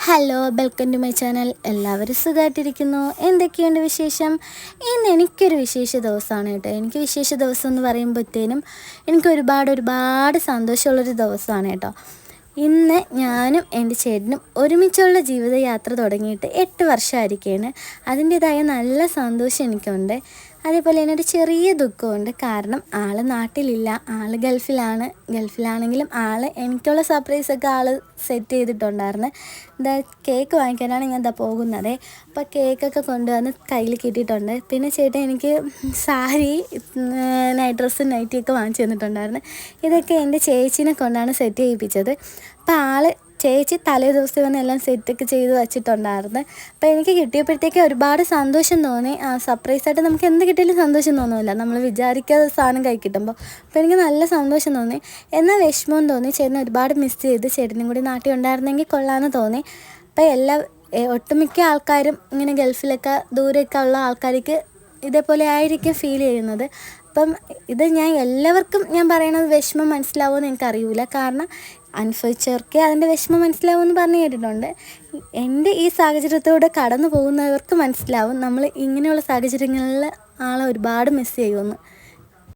Hello, welcome to my channel. എല്ലാവരും സുഖമായിട്ടിരിക്കുന്നു. എന്തൊക്കെയുണ്ട് വിശേഷം? ഇന്ന് എനിക്കൊരു വിശേഷ ദിവസമാണ് കേട്ടോ. എനിക്ക് വിശേഷ ദിവസം എന്ന് പറയുമ്പോഴത്തേനും എനിക്ക് ഒരുപാട് സന്തോഷമുള്ളൊരു ദിവസമാണ് കേട്ടോ. ഇന്ന് ഞാനും എൻ്റെ ചേട്ടനും ഒരുമിച്ചുള്ള ജീവിതയാത്ര തുടങ്ങിയിട്ട് 8 വർഷമായിരിക്കുകയാണ്. അതിൻ്റേതായ നല്ല സന്തോഷം എനിക്കുണ്ട്. അതേപോലെ തന്നെ ഒരു ചെറിയ ദുഃഖമുണ്ട്. കാരണം ആൾ നാട്ടിലില്ല, ആൾ ഗൾഫിലാണെങ്കിലും എനിക്കുള്ള സർപ്രൈസൊക്കെ സെറ്റ് ചെയ്തിട്ടുണ്ടായിരുന്നു. കേക്ക് വാങ്ങിക്കാനാണ് ഞാൻ പോകുന്നത്. അപ്പോൾ കേക്കൊക്കെ കൊണ്ടുവന്ന് കയ്യിൽ കിട്ടിയിട്ടുണ്ട്. പിന്നെ ചേട്ടൻ എനിക്ക് സാരി, നൈറ്റ് ഡ്രസ്സും നൈറ്റിയൊക്കെ വാങ്ങിച്ചു തന്നിട്ടുണ്ടായിരുന്നു. ഇതൊക്കെ എൻ്റെ ചേച്ചീനെ കൊണ്ടാണ് സെറ്റ് ചെയ്യിപ്പിച്ചത്. അപ്പോൾ ചേച്ചി തലേ ദിവസം വന്ന് എല്ലാം സെറ്റൊക്കെ ചെയ്ത് വെച്ചിട്ടുണ്ടായിരുന്നു. അപ്പോൾ എനിക്ക് കിട്ടിയപ്പോഴത്തേക്ക് ഒരുപാട് സന്തോഷം തോന്നി. സർപ്രൈസായിട്ട് നമുക്ക് എന്ത് കിട്ടിയാലും സന്തോഷം തോന്നുമല്ലോ, നമ്മൾ വിചാരിക്കാതെ സാധനം കൈ കിട്ടുമ്പോൾ. അപ്പോൾ എനിക്ക് നല്ല സന്തോഷം തോന്നി, എന്നാൽ വിഷമവും തോന്നി. ചേട്ടനെ ഒരുപാട് മിസ് ചെയ്ത്. ചേട്ടനും കൂടി നാട്ടിൽ ഉണ്ടായിരുന്നെങ്കിൽ കൊള്ളാമെന്ന് തോന്നി. അപ്പോൾ ഒട്ടുമിക്ക ആൾക്കാരും ഇങ്ങനെ ഗൾഫിലൊക്കെ ദൂരെയൊക്കെ ഉള്ള ആൾക്കാർക്ക് ഇതേപോലെ ആയിരിക്കും ഫീൽ ചെയ്യുന്നത്. അപ്പം ഇത് എല്ലാവർക്കും ഞാൻ പറയണത് വിഷമം മനസ്സിലാവുമെന്ന് എനിക്കറിയില്ല. കാരണം അനുഭവിച്ചവർക്കേ അതിൻ്റെ വിഷമം മനസ്സിലാവുമെന്ന് പറഞ്ഞു കേട്ടിട്ടുണ്ട്. എൻ്റെ ഈ സാഹചര്യത്തോടെ കടന്നു പോകുന്നവർക്ക് മനസ്സിലാവും നമ്മൾ ഇങ്ങനെയുള്ള സാഹചര്യങ്ങളിൽ ആളെ ഒരുപാട് മിസ് ചെയ്യുമെന്ന്.